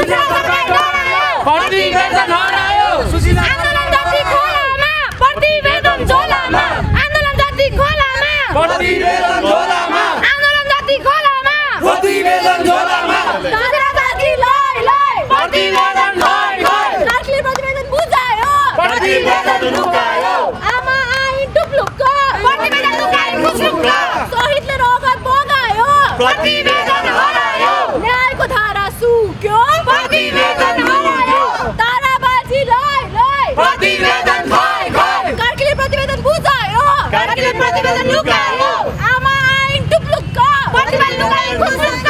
सुशीला सरकार डरायो प्रतिवेदन हरायो सुशीला आन्दोलन जाति खोलामा प्रतिवेदन झोलामा आन्दोलन जाति खोलामा प्रतिवेदन झोलामा आन्दोलन जाति खोलामा प्रतिवेदन झोलामा दादा दादी लय लय प्रतिवेदन लय लय कार्कीले प्रतिवेदन बुझायो प्रतिवेदन लुकायो आमा आई टुप्लुक्क प्रतिवेदन लुकायो खुसुक्क शहीदले रगत बगायो प्रतिवेदन हरायो न्यायको धारा सुक्यो प्रतिवेदन हरायो ताराबाजी लय लय प्रतिवेदन खै खै कार्कीले प्रतिवेदन बुझायो कार्कीले प्रतिवेदन लुकायो आमा आई टुप्लुक्क प्रतिवेदन लुकायो खुसुक्क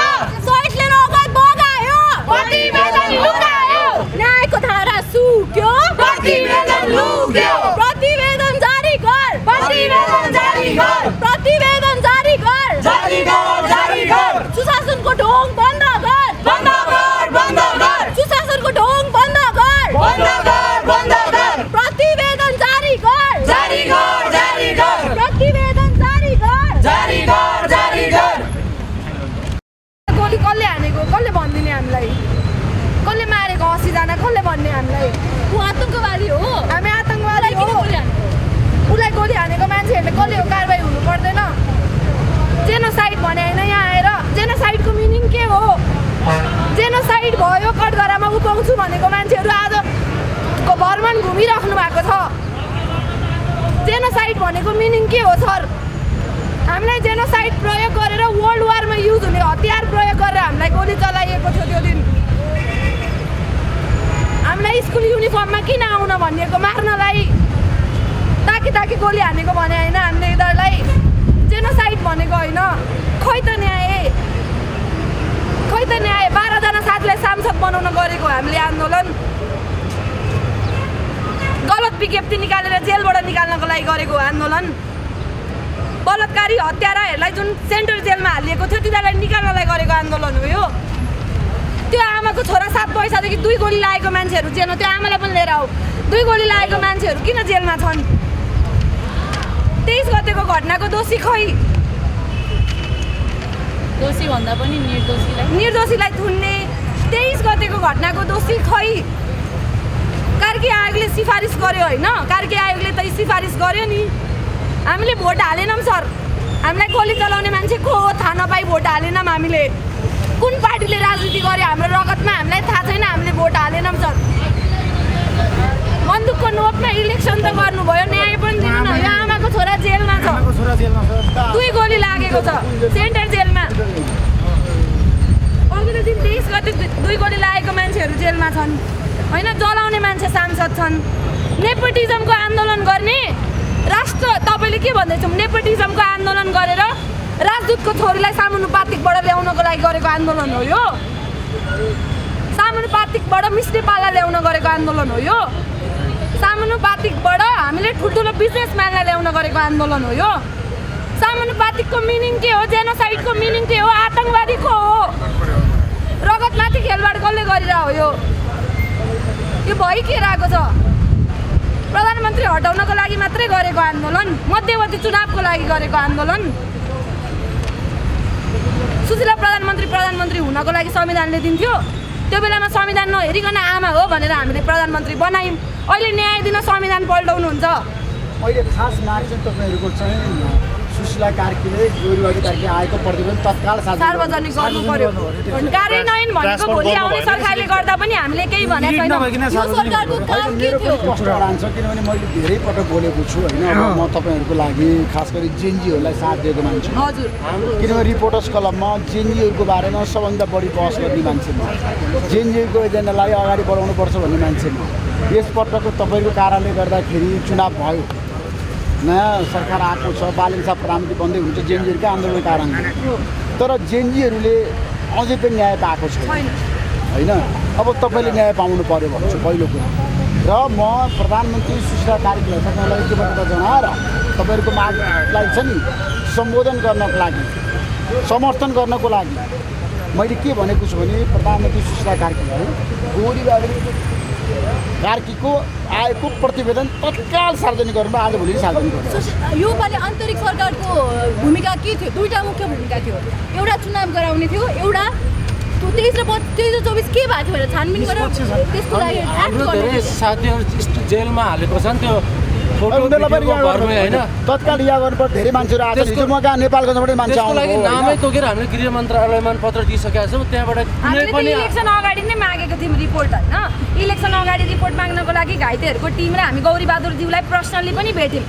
शहीदले रगत बगायो प्रतिवेदन लुकायो न्यायको धारा सुक्यो प्रतिवेदन लुक्यो प्रतिवेदन जारी गर प्रतिवेदन जारी गर प्रतिवेदन जारी गर जारी गर जारी गर सुशासनको ढोङ बन्द गर बन्द गर बन्द गर सुशासनको ढोङ बन्द गर बन्द गर बन्द गर प्रतिवेदन जारी गर जारी गर जारी गर प्रतिवेदन जारी गर जारी गर जारी गर गोली कसले हानेको कसले भन्दिने हामीलाई कसले मारेको 80 जना कसले भन्ने हामीलाई उ आतंकवादी हो हामी आतंकवादी हो उलाई गोली हानेको मान्छेहरुले कसले हो कारबाही हुनु पर्दैन जेनोसाइड भने हैन यहाँ आएर जेनोसाइडको मिनिङ के हो जेनोसाइड भयो कटघरामा उ पाउँछु भनेको मान्छेहरु आजको भ्रमण घुमिराख्नु भएको छ जेनोसाइड भनेको मिनिङ के हो सर हामीलाई जेनोसाइड प्रयोग गरेर वर्ल्ड वारमा युज हुने हतियार प्रयोग गरेर हामीलाई गोली चलाइएको थियो त्यो दिन हामीलाई स्कुल युनिफर्ममा किन आउन भनिएको मार्नलाई ताकि ताकि गोली हानेको भने हैन हामीले यिनीहरुलाई जेनोसाइड भनेको हैन खै त न्याय 12 जना साथीलाई सांसद बनाउन गरेको हामीले आन्दोलन गलत विज्ञप्ति निकालेर जेलबाट निकाल्नको लागि गरेको आन्दोलन बलात्कारी हत्याराहरूलाई जुन सेन्ट्रल जेलमा हालिएको थियो तिनीहरूलाई निकाल्नलाई गरेको आन्दोलन हो यो त्यो आमाको छोरा 7 पैसादेखि 2 गोली लागेको मान्छेहरु जेल त्यो आमालाई पनि लिएर आऊ 2 गोली लागेको मान्छेहरु किन जेलमा छन् 23 गतेको घटनाको दोषी खै दोषी भन्दा पनि निर्दोषीलाई थुन्ने 23 गतेको घटनाको दोषी खै कार्की आयोगले सिफारिस गर्यो हैन कार्की आयोगले त सिफारिस गर्यो नि हामीले भोट हालेनौं सर हामीलाई गोली चलाउने मान्छे को हो थाहा नपाई भोट हालेनौं हामीले कुन पार्टीले राजनीति गर्यो हाम्रो रगतमा हामीलाई थाहा छैन हामीले भोट हालेनौं सर बन्दुकको नोटमा इलेक्सन त गर्नुभयो न्याय पनि दिनु न यो आमाको छोरा जेलमा छ 2 गोली लागेको छ सेन्ट्रल जेलमा अघिल्लो दिन 23 गते 2 गोली लागेको मान्छेहरु जेलमा छन् हैन जलाउने मान्छे सांसद छन् नेपोटिजमको आन्दोलन गर्ने राष्ट्र तपाईले के भन्दैछौ नेपोटिजमको आन्दोलन गरेर राजदूतको छोरीलाई सामानुपातिकबाट ल्याउनको लागि गरेको आन्दोलन हो यो सामानुपातिकबाट मिस्टेपाला ल्याउन गरेको आन्दोलन हो यो सामानुपातिकबाट हामीले ठुलठुलो बिजनेसम्यानलाई ल्याउन गरेको आन्दोलन हो यो सामानुपातिकको मिनिङ के हो जेनोसाइडको मिनिङ के हो आतंकवादीको हो रगतमाथि खेलवाड कसले गरिरहेको हो यो भइरहेको छ प्रधानमन्त्री हटाउनको लागि मात्रै गरेको आन्दोलन मध्यवर्ती चुनावको लागि गरेको आन्दोलन सुशीला प्रधानमन्त्री हुनको लागि संविधानले दिन्थ्यो त्यो बेलामा संविधान नहेरिकन आमा हो भनेर हामीले प्रधानमन्त्री बनायौं अहिले न्याय दिन संविधान पल्टाउनुहुन्छ अहिले खास माग चाहिँ तपाईहरुको चाहिँ सुशीला कार्कीले गोरुवाडी कार्की आएको प्रतिवेदन तत्काल सार्वजनिक गर्नु पर्यो कार्यान्वयन भनेको भोलि आउने सरकारले गर्दा पनि हामीले केही भनेको छैन यो सरकारको काम के थियो कष्ट लान्छ किनभने मैले धेरै पटक बोलेको छु हैन अब म तपाईहरुको लागि खास गरी जेनजीहरुलाई साथ दिएको मान्छे हजुर किनभने रिपोर्टर्स क्लबमा जेनजीहरुको बारेमा सबभन्दा बढी बहस गर्ने मान्छे म जेनजीको एजेन्डालाई अगाडि बढाउनु पर्छ भन्ने मान्छे म यस पटकको तपाईहरुको कारणले गर्दाखेरि चुनाव भयो नयाँ सरकार आएको छ बालिन्सा प्रधानमन्त्री बन्दै हुन्छ जेनजीहरुको आन्दोलनको कारणले तर जेनजीहरुले अझै पनि न्याय पाएको छैन हैन अब तपाईले न्याय पाउनु पर्यो भन्छु पहिलो कुरा र म प्रधानमन्त्री सुशीला कार्कीलाई तपाईलाई कृतज्ञता जनाएर तपाईहरुको मागलाई छ नि सम्बोधन गर्नको लागि समर्थन गर्नको लागि मैले के भनेको छु भने प्रधानमन्त्री सुशीला कार्कीलाई गोरुवाडी कार्कीको आएको प्रतिवेदन तत्काल सार्वजनिक गर्नु आजभोलि सार्वजनिक गर्नु यो पालि आन्तरिक सरकारको भूमिका के थियो दुईटा मुख्य भूमिका थियो एउटा चुनाव गराउने थियो एउटा 23 र 24 के भएको थियो भने छानबिन गरेर त्यसको लागि हाम्रो धेरै साथीहरू जेलमा हालेको छ नि त्यो फोटो उनीहरूलाई पनि भिडियोको यहाँ घरमै होइन गर्नु तत्काल यहाँ गर्नुपर्छ धेरै मान्छेहरू आएको छ हिजो म कहाँ नेपालको पनि मान्छे त्यसको लागि आउनु नामै तोकेर हामीले गृह मन्त्रालयमा पत्र दिइसकेका छौँ त्यहाँबाट कुनै हामीले पनि इलेक्सन अगाडि नै मागेको थियौँ रिपोर्ट होइन इलेक्सन अगाडि रिपोर्ट माग्नको लागि घाइतेहरूको टिम र हामी गौरी बहादुर ज्यूलाई पर्सनली पनि भेट्यौँ